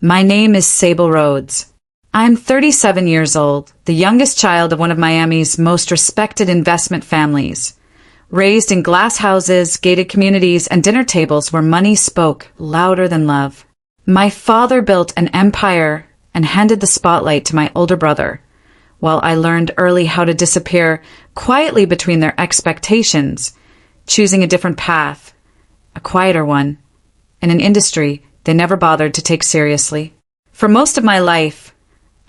My name is Sable Rhodes. I'm 37 years old, the youngest child of one of Miami's most respected investment families. Raised in glass houses, gated communities, and dinner tables where money spoke louder than love. My father built an empire and handed the spotlight to my older brother, while I learned early how to disappear quietly between their expectations, choosing a different path, a quieter one, in an industry they never bothered to take seriously. For most of my life,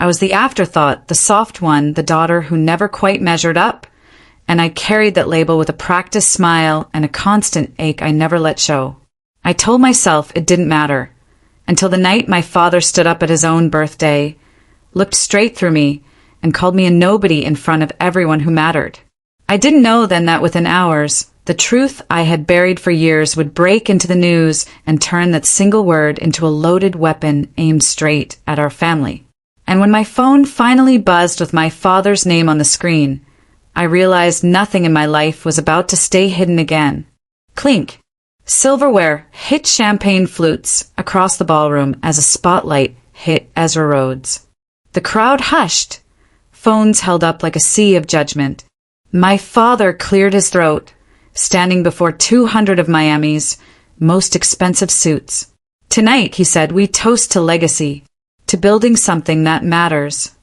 I was the afterthought, the soft one, the daughter who never quite measured up, and I carried that label with a practiced smile and a constant ache I never let show. I told myself it didn't matter, until the night my father stood up at his own birthday, looked straight through me, and called me a nobody in front of everyone who mattered. I didn't know then that within hours, the truth I had buried for years would break into the news and turn that single word into a loaded weapon aimed straight at our family. And when my phone finally buzzed with my father's name on the screen, I realized nothing in my life was about to stay hidden again. Clink. Silverware hit champagne flutes across the ballroom as a spotlight hit Ezra Rhodes. The crowd hushed, phones held up like a sea of judgment. My father cleared his throat, standing before 200 of Miami's most expensive suits. Tonight, he said, we toast to legacy, to building something that matters.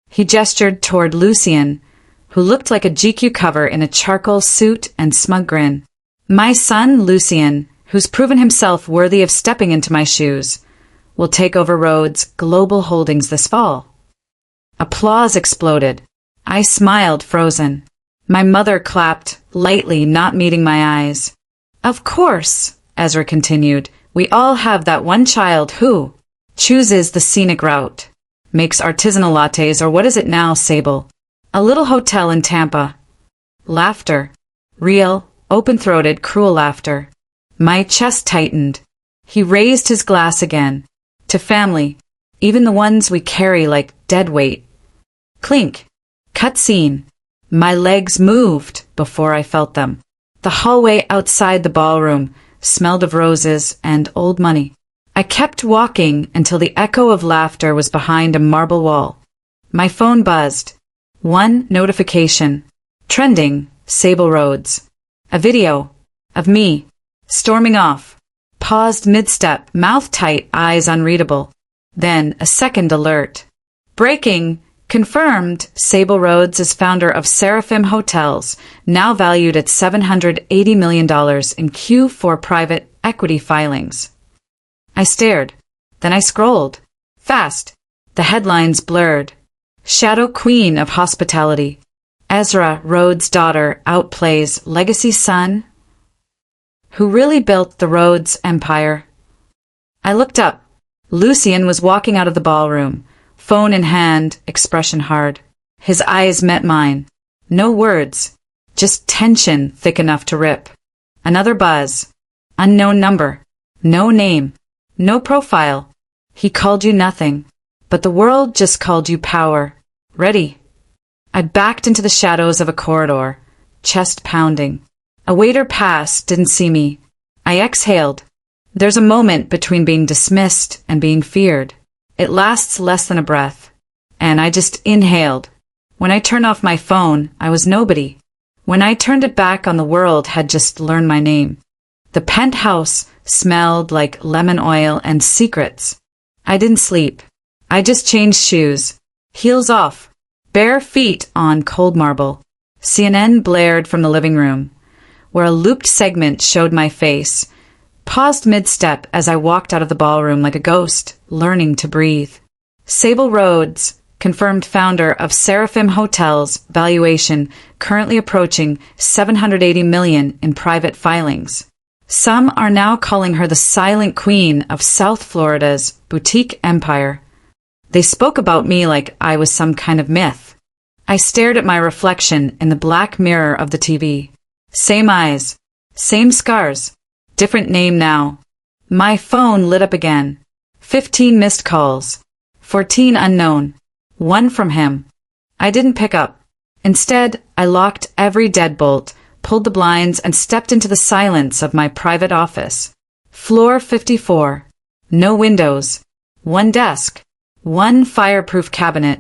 He gestured toward Lucien, who looked like a GQ cover in a charcoal suit and smug grin. My son, Lucien, who's proven himself worthy of stepping into my shoes, will take over Rhodes Global Holdings this fall. Applause exploded. I smiled, frozen. My mother clapped, lightly, not meeting my eyes. Of course, Ezra continued, we all have that one child who chooses the scenic route, makes artisanal lattes, or what is it now, Sable? A little hotel in Tampa. Laughter. Real, open-throated, cruel laughter. My chest tightened. He raised his glass again. To family, even the ones we carry like dead weight. Clink. Cut scene. My legs moved before I felt them. The hallway outside the ballroom smelled of roses and old money. I kept walking until the echo of laughter was behind a marble wall. My phone buzzed. One notification. Trending, Sable Rhodes. A video of me storming off. Paused mid-step, mouth tight, eyes unreadable. Then a second alert. Breaking. Confirmed, Sable Rhodes is founder of Seraphim Hotels, now valued at $780 million in Q4 private equity filings. I stared. Then I scrolled. Fast. The headlines blurred. Shadow Queen of Hospitality. Ezra Rhodes' daughter outplays legacy son. Who really built the Rhodes empire? I looked up. Lucien was walking out of the ballroom, phone in hand, expression hard. His eyes met mine. No words, just tension thick enough to rip. Another buzz. Unknown number. No name. No profile. He called you nothing, but the world just called you power. Ready. I backed into the shadows of a corridor, chest pounding. A waiter passed, didn't see me. I exhaled. There's a moment between being dismissed and being feared. It lasts less than a breath. And I just inhaled. When I turned off my phone, I was nobody. When I turned it back on, the world had just learned my name. The penthouse smelled like lemon oil and secrets. I didn't sleep. I just changed shoes. Heels off. Bare feet on cold marble. CNN blared from the living room, where a looped segment showed my face. Paused mid-step as I walked out of the ballroom like a ghost, learning to breathe. Sable Rhodes, confirmed founder of Seraphim Hotels, valuation currently approaching $780 million in private filings. Some are now calling her the silent queen of South Florida's boutique empire. They spoke about me like I was some kind of myth. I stared at my reflection in the black mirror of the TV. Same eyes, same scars, different name now. My phone lit up again. 15 missed calls. 14 unknown. One from him. I didn't pick up. Instead, I locked every deadbolt, pulled the blinds, and stepped into the silence of my private office. Floor 54. No windows. One desk. One fireproof cabinet.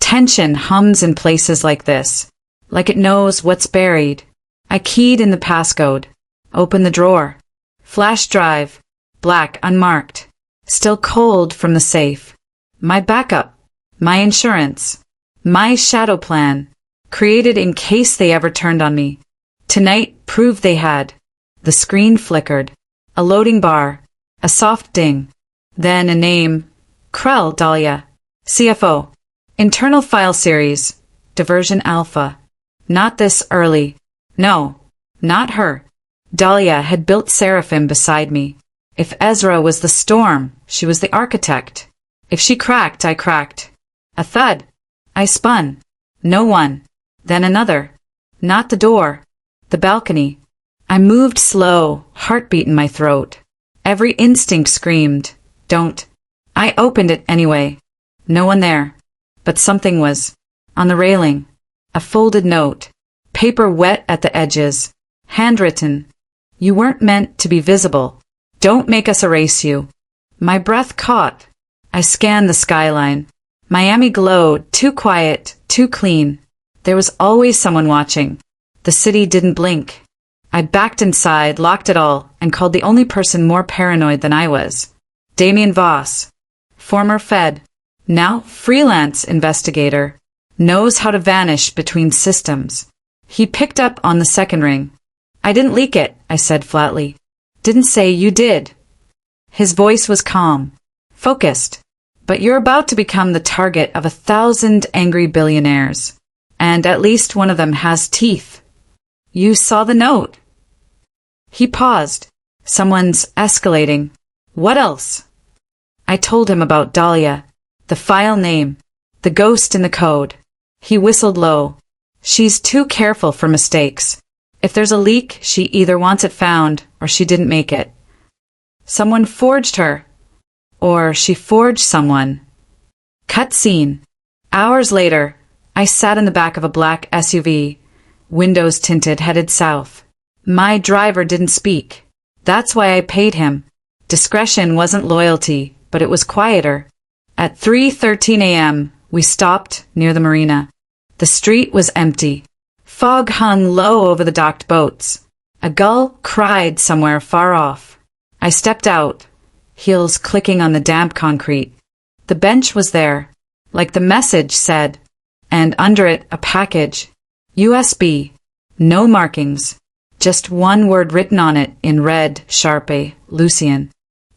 Tension hums in places like this, like it knows what's buried. I keyed in the passcode. Opened the drawer. Flash drive. Black, unmarked. Still cold from the safe. My backup. My insurance. My shadow plan. Created in case they ever turned on me. Tonight proved they had. The screen flickered. A loading bar. A soft ding. Then a name. Krell Dahlia. CFO. Internal file series. Diversion Alpha. Not this early. No. Not her. Dahlia had built Seraphim beside me. If Ezra was the storm, she was the architect. If she cracked, I cracked. A thud. I spun. No one. Then another. Not the door. The balcony. I moved slow, heartbeat in my throat. Every instinct screamed, don't. I opened it anyway. No one there. But something was. On the railing. A folded note. Paper wet at the edges. Handwritten. You weren't meant to be visible. Don't make us erase you. My breath caught. I scanned the skyline. Miami glowed, too quiet, too clean. There was always someone watching. The city didn't blink. I backed inside, locked it all, and called the only person more paranoid than I was. Damien Voss. Former Fed. Now freelance investigator. Knows how to vanish between systems. He picked up on the second ring. I didn't leak it, I said flatly. Didn't say you did. His voice was calm. Focused. But you're about to become the target of 1,000 angry billionaires. And at least one of them has teeth. You saw the note. He paused. Someone's escalating. What else? I told him about Dahlia. The file name. The ghost in the code. He whistled low. She's too careful for mistakes. If there's a leak, she either wants it found or she didn't make it. Someone forged her. Or she forged someone. Cut scene. Hours later, I sat in the back of a black SUV, windows tinted, headed south. My driver didn't speak. That's why I paid him. Discretion wasn't loyalty, but it was quieter. At 3:13 a.m., we stopped near the marina. The street was empty. Fog hung low over the docked boats. A gull cried somewhere far off. I stepped out, heels clicking on the damp concrete. The bench was there, like the message said, and under it a package. USB. No markings. Just one word written on it in red, Sharpie, Lucian.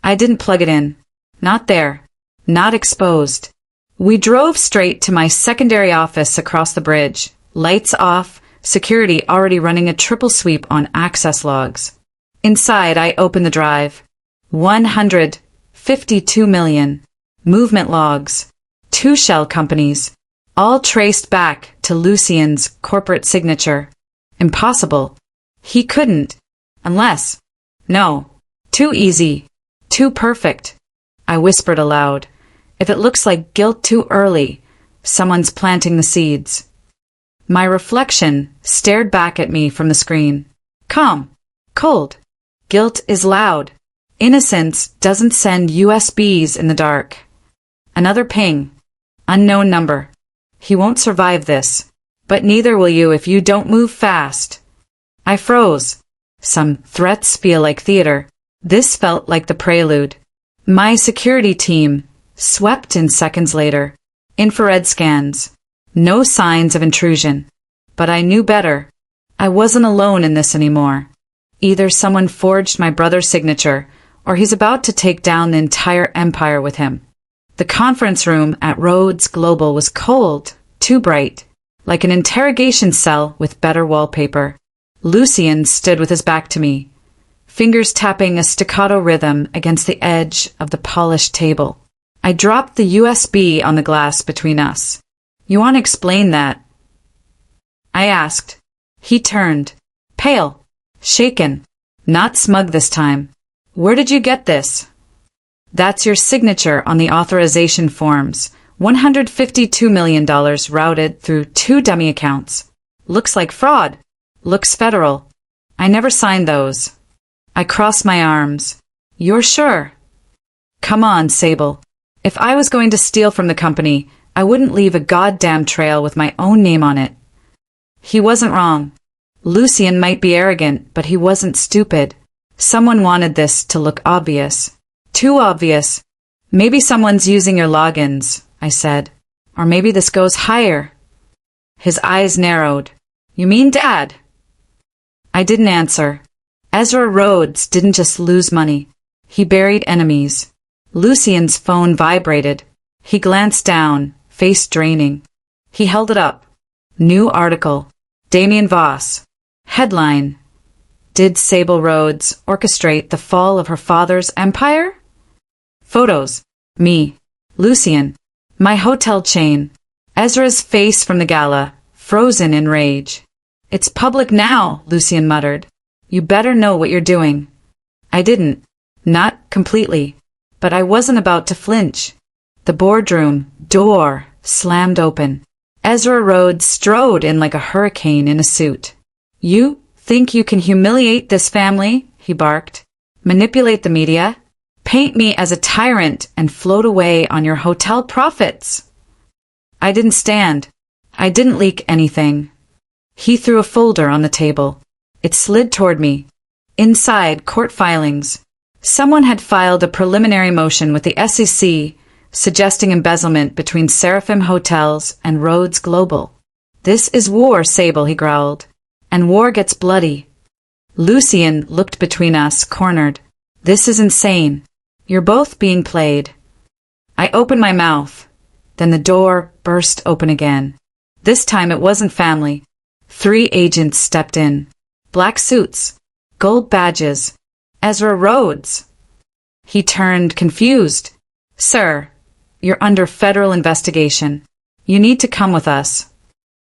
I didn't plug it in. Not there. Not exposed. We drove straight to my secondary office across the bridge. Lights off, security already running a triple sweep on access logs. Inside, I opened the drive. 152 million. Movement logs. 2 shell companies. All traced back to Lucian's corporate signature. Impossible. He couldn't. Unless. No. Too easy. Too perfect. I whispered aloud. If it looks like guilt too early, someone's planting the seeds. My reflection stared back at me from the screen. Calm. Cold. Guilt is loud. Innocence doesn't send USBs in the dark. Another ping. Unknown number. He won't survive this. But neither will you if you don't move fast. I froze. Some threats feel like theater. This felt like the prelude. My security team swept in seconds later. Infrared scans. No signs of intrusion. But I knew better. I wasn't alone in this anymore. Either someone forged my brother's signature, or he's about to take down the entire empire with him. The conference room at Rhodes Global was cold, too bright, like an interrogation cell with better wallpaper. Lucian stood with his back to me, fingers tapping a staccato rhythm against the edge of the polished table. I dropped the USB on the glass between us. You want to explain that? I asked. He turned, pale, shaken, not smug this time. Where did you get this? That's your signature on the authorization forms. $152 million routed through 2 dummy accounts. Looks like fraud. Looks federal. I never signed those. I crossed my arms. You're sure? Come on, Sable. If I was going to steal from the company, I wouldn't leave a goddamn trail with my own name on it. He wasn't wrong. Lucien might be arrogant, but he wasn't stupid. Someone wanted this to look obvious. Too obvious. Maybe someone's using your logins, I said. Or maybe this goes higher. His eyes narrowed. You mean Dad? I didn't answer. Ezra Rhodes didn't just lose money. He buried enemies. Lucien's phone vibrated. He glanced down, face draining. He held it up. New article. Damien Voss. Headline. Did Sable Rhodes orchestrate the fall of her father's empire? Photos. Me. Lucien. My hotel chain. Ezra's face from the gala, frozen in rage. It's public now, Lucien muttered. You better know what you're doing. I didn't. Not completely. But I wasn't about to flinch. The boardroom door slammed open. Ezra Rhodes strode in like a hurricane in a suit. You think you can humiliate this family? He barked. Manipulate the media? Paint me as a tyrant and float away on your hotel profits? I didn't stand. I didn't leak anything. He threw a folder on the table. It slid toward me. Inside, court filings. Someone had filed a preliminary motion with the SEC suggesting embezzlement between Seraphim Hotels and Rhodes Global. This is war, Sable, he growled. And war gets bloody. Lucien looked between us, cornered. This is insane. You're both being played. I opened my mouth. Then the door burst open again. This time it wasn't family. 3 agents stepped in. Black suits. Gold badges. Ezra Rhodes. He turned, confused. Sir, you're under federal investigation. You need to come with us.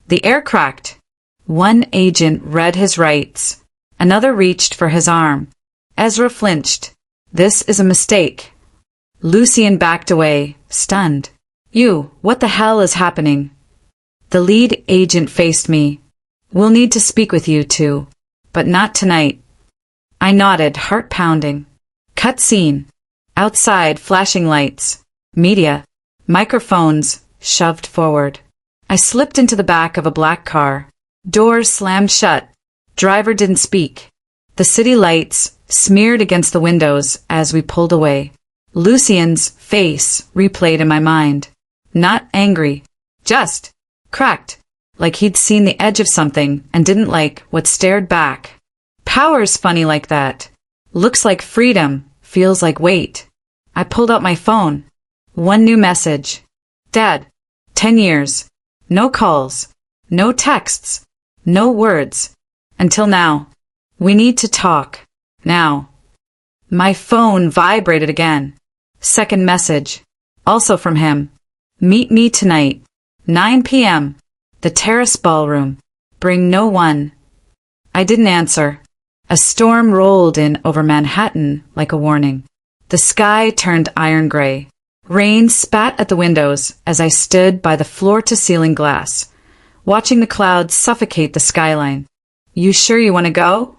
The air cracked. One agent read his rights. Another reached for his arm. Ezra flinched. This is a mistake. Lucien backed away, stunned. You, what the hell is happening? The lead agent faced me. We'll need to speak with you two, but not tonight. I nodded, heart pounding. Cut scene. Outside, flashing lights. Media. Microphones, shoved forward. I slipped into the back of a black car. Doors slammed shut. Driver didn't speak. The city lights smeared against the windows as we pulled away. Lucien's face replayed in my mind. Not angry. Just cracked. Like he'd seen the edge of something and didn't like what stared back. Power's funny like that. Looks like freedom, feels like weight. I pulled out my phone. One new message. Dad, 10 years. No calls. No texts. No words. Until now. We need to talk. Now. My phone vibrated again. Second message. Also from him. Meet me tonight. 9 p.m. The Terrace Ballroom. Bring no one. I didn't answer. A storm rolled in over Manhattan like a warning. The sky turned iron gray. Rain spat at the windows as I stood by the floor-to-ceiling glass, watching the clouds suffocate the skyline. You sure you want to go?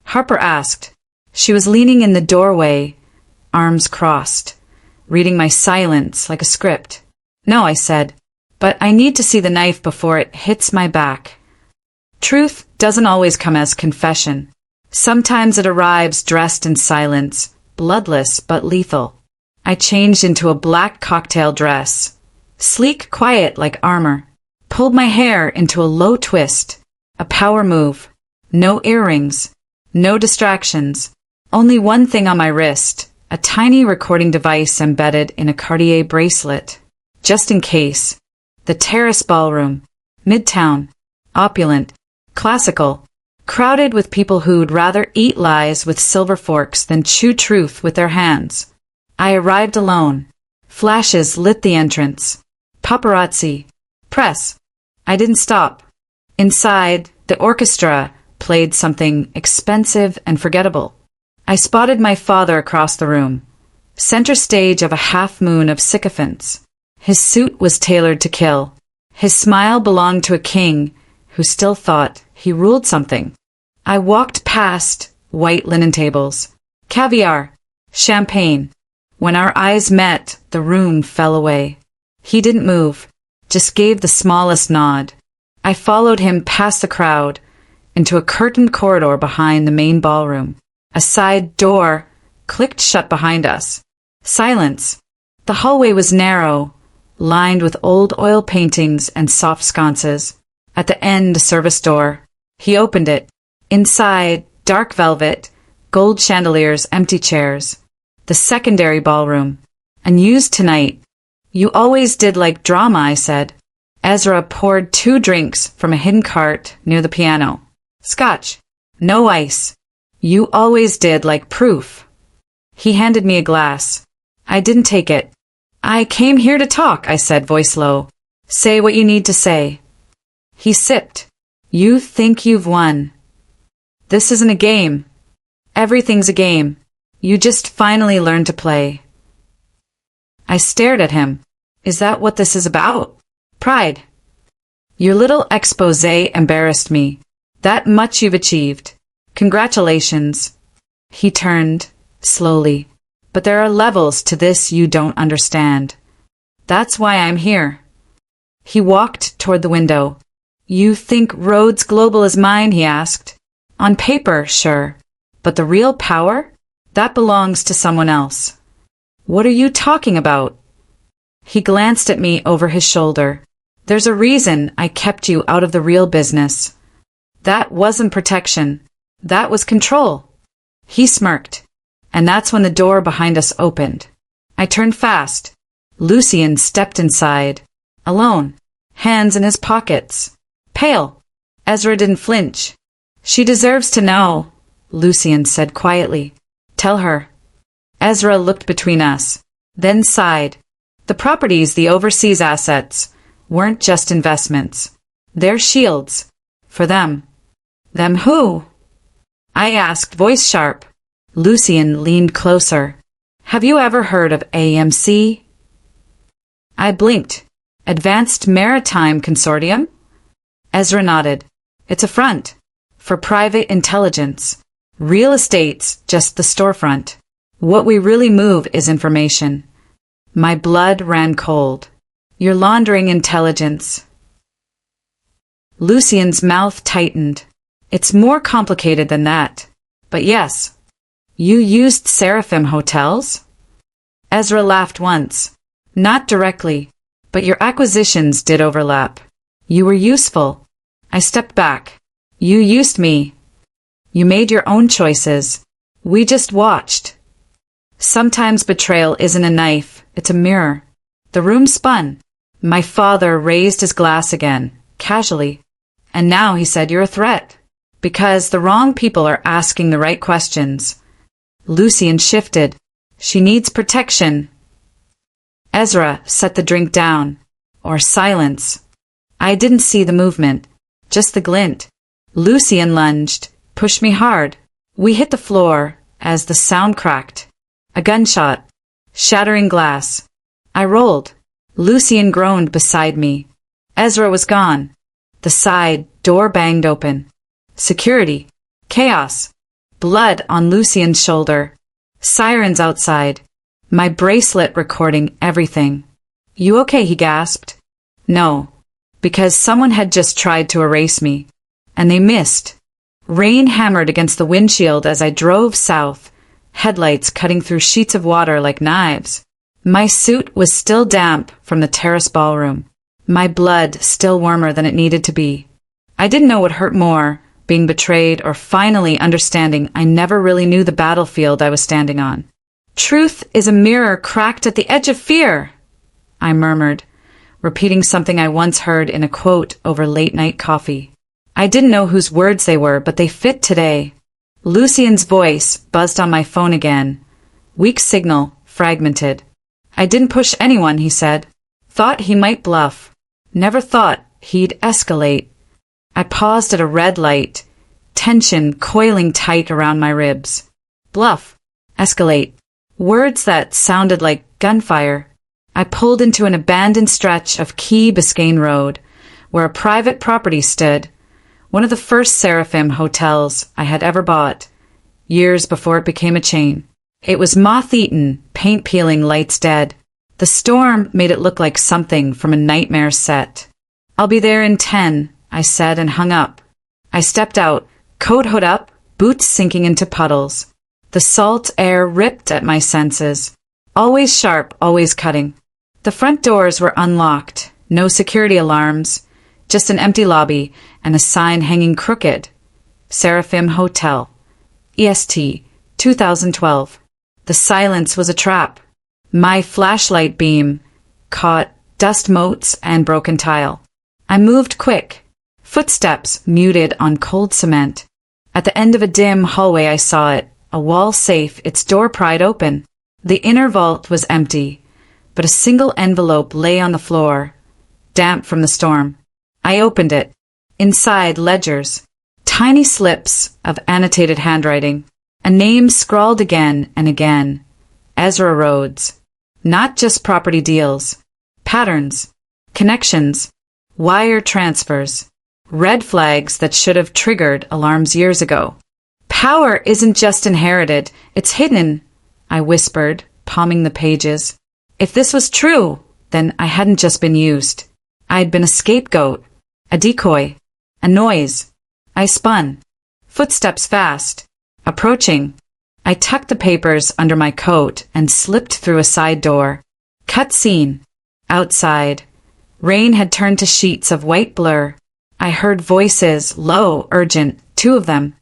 Harper asked. She was leaning in the doorway, arms crossed, reading my silence like a script. No, I said, but I need to see the knife before it hits my back. Truth doesn't always come as confession. Sometimes it arrives dressed in silence, bloodless but lethal. I changed into a black cocktail dress, sleek, quiet like armor, pulled my hair into a low twist, a power move, no earrings, no distractions, only one thing on my wrist, a tiny recording device embedded in a Cartier bracelet, just in case. The Terrace Ballroom, Midtown, opulent, classical, crowded with people who'd rather eat lies with silver forks than chew truth with their hands. I arrived alone. Flashes lit the entrance. Paparazzi. Press. I didn't stop. Inside, the orchestra played something expensive and forgettable. I spotted my father across the room, center stage of a half-moon of sycophants. His suit was tailored to kill. His smile belonged to a king who still thought he ruled something. I walked past white linen tables, caviar, champagne, When our eyes met, the room fell away. He didn't move, just gave the smallest nod. I followed him past the crowd, into a curtained corridor behind the main ballroom. A side door clicked shut behind us. Silence. The hallway was narrow, lined with old oil paintings and soft sconces. At the end, a service door. He opened it. Inside, dark velvet, gold chandeliers, empty chairs. The secondary ballroom. Unused tonight. You always did like drama, I said. Ezra poured 2 drinks from a hidden cart near the piano. Scotch. No ice. You always did like proof. He handed me a glass. I didn't take it. I came here to talk, I said, voice low. Say what you need to say. He sipped. You think you've won. This isn't a game. Everything's a game. You just finally learned to play. I stared at him. Is that what this is about? Pride. Your little exposé embarrassed me. That much you've achieved. Congratulations. He turned, slowly. But there are levels to this you don't understand. That's why I'm here. He walked toward the window. You think Rhodes Global is mine? He asked. On paper, sure. But the real power? That belongs to someone else. What are you talking about? He glanced at me over his shoulder. There's a reason I kept you out of the real business. That wasn't protection. That was control. He smirked. And that's when the door behind us opened. I turned fast. Lucien stepped inside. Alone. Hands in his pockets. Pale. Ezra didn't flinch. She deserves to know, Lucien said quietly. Tell her. Ezra looked between us. Then sighed. The properties, the overseas assets, weren't just investments. They're shields. For them. Them who? I asked, voice sharp. Lucien leaned closer. Have you ever heard of AMC? I blinked. Advanced Maritime Consortium? Ezra nodded. It's a front. For private intelligence. Real estate's just the storefront. What we really move is information. My blood ran cold. You're laundering intelligence. Lucien's mouth tightened. It's more complicated than that. But yes. You used Seraphim hotels? Ezra laughed once. Not directly, but your acquisitions did overlap. You were useful. I stepped back. You used me. You made your own choices. We just watched. Sometimes betrayal isn't a knife, it's a mirror. The room spun. My father raised his glass again, casually. And now he said, you're a threat. Because the wrong people are asking the right questions. Lucien shifted. She needs protection. Ezra set the drink down. Or silence. I didn't see the movement. Just the glint. Lucien lunged, pushed me hard. We hit the floor as the sound cracked. A gunshot. Shattering glass. I rolled. Lucien groaned beside me. Ezra was gone. The side door banged open. Security. Chaos. Blood on Lucien's shoulder. Sirens outside. My bracelet recording everything. You okay? He gasped. No. Because someone had just tried to erase me. And they missed. Rain hammered against the windshield as I drove south, headlights cutting through sheets of water like knives. My suit was still damp from the terrace ballroom. My blood still warmer than it needed to be. I didn't know what hurt more, being betrayed or finally understanding I never really knew the battlefield I was standing on. Truth is a mirror cracked at the edge of fear, I murmured, repeating something I once heard in a quote over late-night coffee. I didn't know whose words they were, but they fit today. Lucien's voice buzzed on my phone again. Weak signal, fragmented. I didn't push anyone, he said. Thought he might bluff. Never thought he'd escalate. I paused at a red light, tension coiling tight around my ribs. Bluff. Escalate. Words that sounded like gunfire. I pulled into an abandoned stretch of Key Biscayne Road, where a private property stood, one of the first Seraphim hotels I had ever bought, years before it became a chain. It was moth-eaten, paint-peeling, lights dead. The storm made it look like something from a nightmare set. "I'll be there in 10, I said and hung up. I stepped out, coat hood up, boots sinking into puddles. The salt air ripped at my senses. Always sharp, always cutting. The front doors were unlocked, no security alarms, just an empty lobby and a sign hanging crooked. Seraphim Hotel. EST, 2012. The silence was a trap. My flashlight beam caught dust motes and broken tile. I moved quick. Footsteps muted on cold cement. At the end of a dim hallway I saw it, a wall safe, its door pried open. The inner vault was empty, but a single envelope lay on the floor, damp from the storm. I opened it. Inside, ledgers. Tiny slips of annotated handwriting. A name scrawled again and again. Ezra Rhodes. Not just property deals. Patterns. Connections. Wire transfers. Red flags that should have triggered alarms years ago. "Power isn't just inherited, it's hidden," I whispered, palming the pages. If this was true, then I hadn't just been used. I had been a scapegoat, a decoy, a noise. I spun. Footsteps fast. Approaching. I tucked the papers under my coat and slipped through a side door. Cut scene. Outside. Rain had turned to sheets of white blur. I heard voices, low, urgent, 2 of them.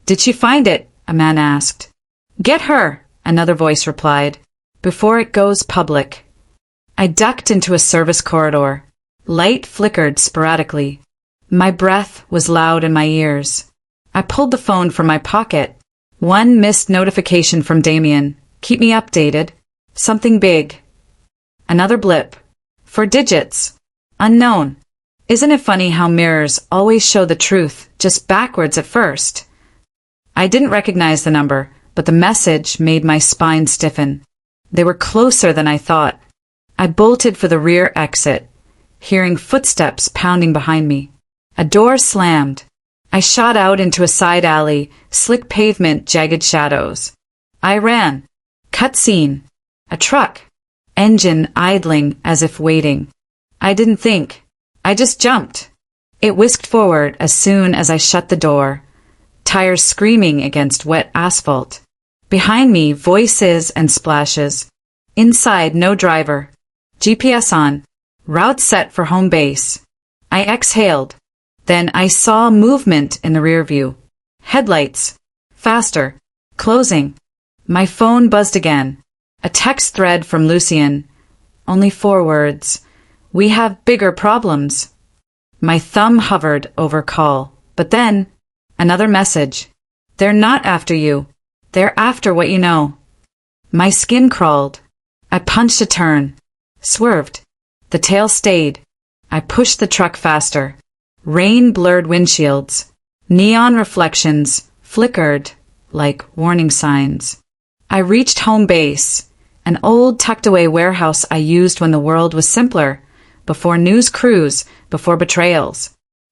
"Did she find it?" a man asked. "Get her," another voice replied, "before it goes public." I ducked into a service corridor. Light flickered sporadically. My breath was loud in my ears. I pulled the phone from my pocket. One missed notification from Damien. "Keep me updated." Something big. Another blip. 4 digits. Unknown. Isn't it funny how mirrors always show the truth, just backwards at first? I didn't recognize the number, but the message made my spine stiffen. They were closer than I thought. I bolted for the rear exit, hearing footsteps pounding behind me. A door slammed. I shot out into a side alley, slick pavement, jagged shadows. I ran. Cut scene. A truck. Engine idling as if waiting. I didn't think. I just jumped. It whisked forward as soon as I shut the door, tires screaming against wet asphalt. Behind me, voices and splashes. Inside, no driver. GPS on. Route set for home base. I exhaled. Then I saw movement in the rear view. Headlights. Faster. Closing. My phone buzzed again. A text thread from Lucien. Only 4 words. "We have bigger problems." My thumb hovered over call. But then, another message. "They're not after you. They're after what you know." My skin crawled. I punched a turn. Swerved. The tail stayed. I pushed the truck faster. Rain blurred windshields. Neon reflections flickered like warning signs. I reached home base, an old tucked-away warehouse I used when the world was simpler, before news crews, before betrayals.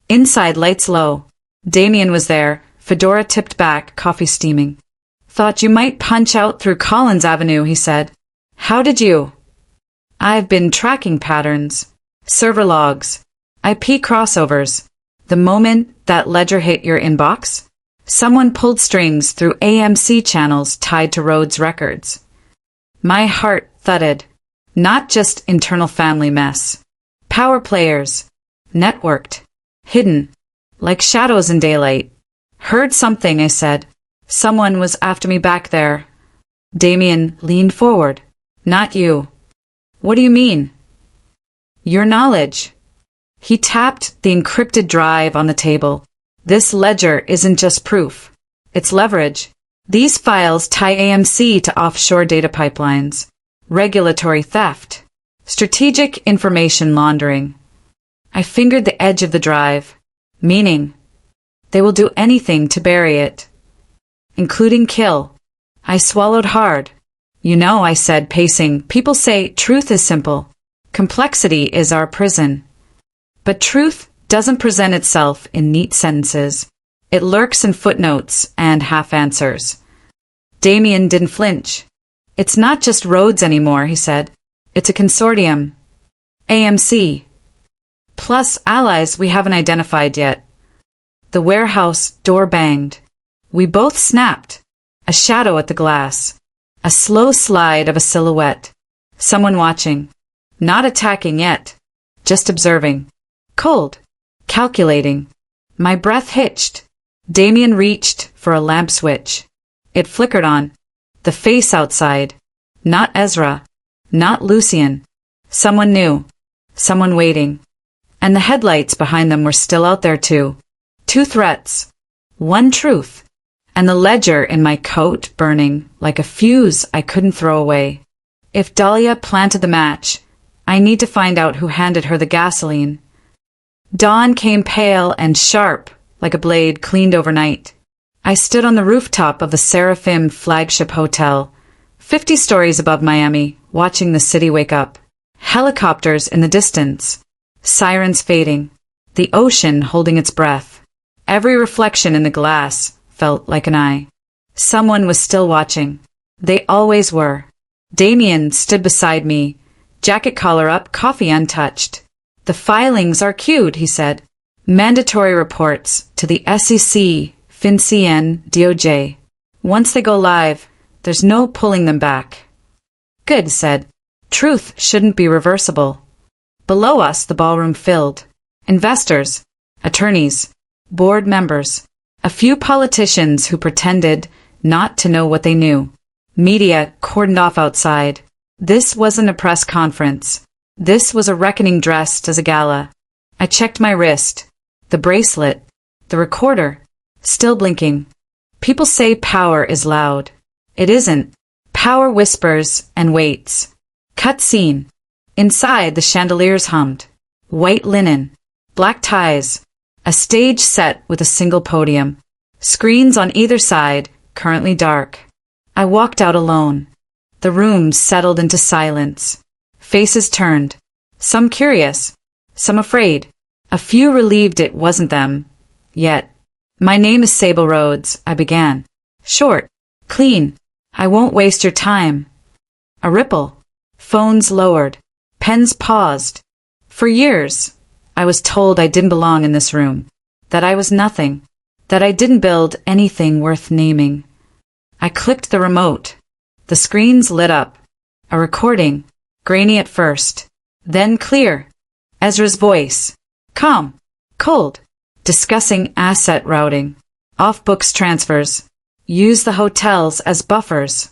Inside, lights low. Damien was there, fedora tipped back, coffee steaming. "Thought you might punch out through Collins Avenue," he said. "How did you?" "I've been tracking patterns. Server logs. IP crossovers. The moment that ledger hit your inbox, someone pulled strings through AMC channels tied to Rhodes records." My heart thudded. Not just internal family mess. Power players. Networked. Hidden. Like shadows in daylight. "Heard something," I said. "Someone was after me back there." Damien leaned forward. "Not you." "What do you mean?" "Your knowledge." He tapped the encrypted drive on the table. "This ledger isn't just proof. It's leverage. These files tie AMC to offshore data pipelines, regulatory theft, strategic information laundering." I fingered the edge of the drive. "Meaning, they will do anything to bury it, including kill." I swallowed hard. "You know," I said, pacing, "people say truth is simple. Complexity is our prison. But truth doesn't present itself in neat sentences. It lurks in footnotes and half answers." Damien didn't flinch. It's not just roads anymore, he said. It's a consortium. AMC. Plus allies we haven't identified yet. The warehouse door banged. We both snapped. A shadow at the glass. A slow slide of a silhouette. Someone watching. Not attacking yet. Just observing. Cold. Calculating. My breath hitched. Damien reached for a lamp switch. It flickered on. The face outside. Not Ezra. Not Lucian. Someone new. Someone waiting. And the headlights behind them were still out there too. 2 threats. 1 truth. And the ledger in my coat burning like a fuse I couldn't throw away. If Dahlia planted the match, I need to find out who handed her the gasoline. Dawn came pale and sharp, like a blade cleaned overnight. I stood on the rooftop of the Seraphim flagship hotel, 50 stories above Miami, watching the city wake up. Helicopters in the distance. Sirens fading. The ocean holding its breath. Every reflection in the glass felt like an eye. Someone was still watching. They always were. Damien stood beside me, jacket collar up, coffee untouched. The filings are queued, he said. Mandatory reports to the SEC, FinCEN, DOJ. Once they go live, there's no pulling them back. Good, said. Truth shouldn't be reversible. Below us, the ballroom filled. Investors, attorneys, board members, a few politicians who pretended not to know what they knew. Media cordoned off outside. This wasn't a press conference. This was a reckoning dressed as a gala. I checked my wrist. The bracelet. The recorder. Still blinking. People say power is loud. It isn't. Power whispers and waits. Cut scene. Inside, the chandeliers hummed. White linen. Black ties. A stage set with a single podium. Screens on either side, currently dark. I walked out alone. The room settled into silence. Faces turned. Some curious. Some afraid. A few relieved it wasn't them. Yet. My name is Sable Rhodes, I began. Short. Clean. I won't waste your time. A ripple. Phones lowered. Pens paused. For years, I was told I didn't belong in this room. That I was nothing. That I didn't build anything worth naming. I clicked the remote. The screens lit up. A recording. Grainy at first. Then clear. Ezra's voice. Calm. Cold. Discussing asset routing. Off-books transfers. Use the hotels as buffers.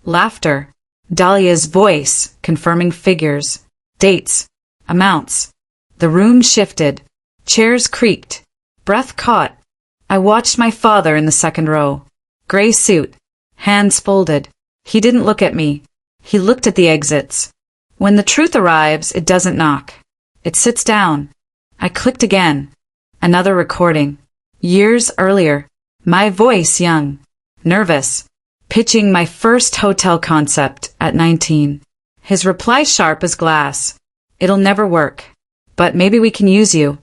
Laughter. Dahlia's voice confirming figures. Dates. Amounts. The room shifted. Chairs creaked. Breath caught. I watched my father in the second row. Gray suit. Hands folded. He didn't look at me. He looked at the exits. When the truth arrives, it doesn't knock. It sits down. I clicked again. Another recording. Years earlier. My voice young. Nervous. Pitching my first hotel concept at 19. His reply sharp as glass. It'll never work. But maybe we can use you.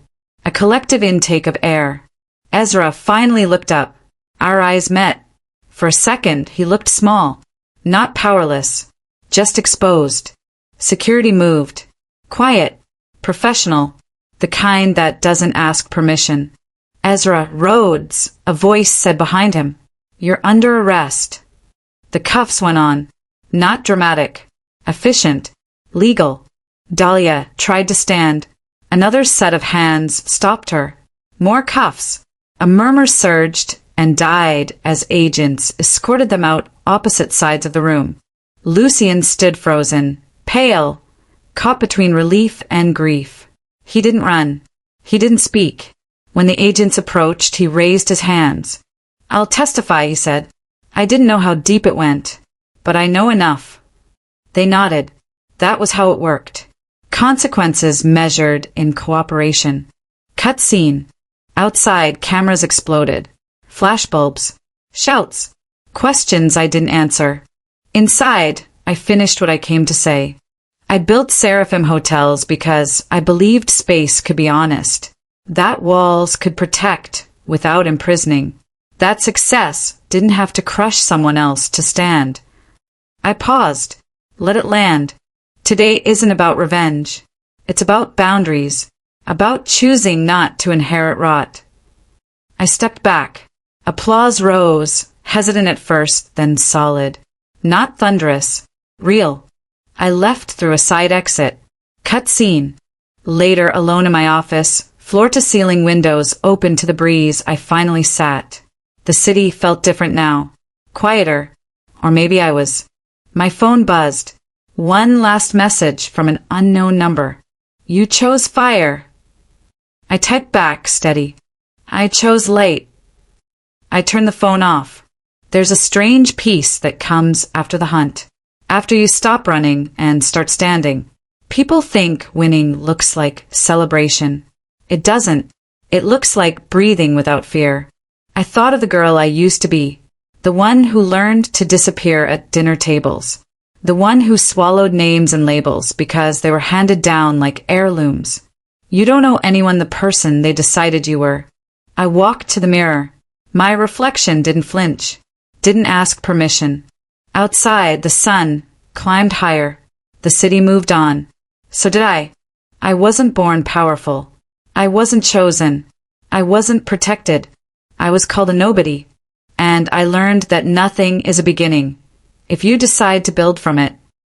A collective intake of air. Ezra finally looked up. Our eyes met. For a second, he looked small. Not powerless. Just exposed. Security moved. Quiet. Professional. The kind that doesn't ask permission. Ezra Rhodes, a voice said behind him. You're under arrest. The cuffs went on. Not dramatic. Efficient. Legal. Dahlia tried to stand. Another set of hands stopped her. More cuffs. A murmur surged and died as agents escorted them out opposite sides of the room. Lucian stood frozen, pale, caught between relief and grief. He didn't run. He didn't speak. When the agents approached, he raised his hands. I'll testify, he said. I didn't know how deep it went, but I know enough. They nodded. That was how it worked. Consequences measured in cooperation. Cut scene. Outside, cameras exploded. Flashbulbs. Shouts. Questions I didn't answer. Inside, I finished what I came to say. I built Seraphim hotels because I believed space could be honest. That walls could protect without imprisoning. That success didn't have to crush someone else to stand. I paused. Let it land. Today isn't about revenge. It's about boundaries. About choosing not to inherit rot. I stepped back. Applause rose, hesitant at first, then solid. Not thunderous. Real. I left through a side exit. Cut scene. Later, alone in my office, floor-to-ceiling windows open to the breeze, I finally sat. The city felt different now. Quieter. Or maybe I was. My phone buzzed. One last message from an unknown number. You chose fire. I typed back, steady. I chose light. I turned the phone off. There's a strange peace that comes after the hunt. After you stop running and start standing. People think winning looks like celebration. It doesn't. It looks like breathing without fear. I thought of the girl I used to be. The one who learned to disappear at dinner tables. The one who swallowed names and labels because they were handed down like heirlooms. You don't owe anyone the person they decided you were. I walked to the mirror. My reflection didn't flinch. Didn't ask permission. Outside, the sun climbed higher. The city moved on. So did I. I wasn't born powerful. I wasn't chosen. I wasn't protected. I was called a nobody. And I learned that nothing is a beginning. If you decide to build from it,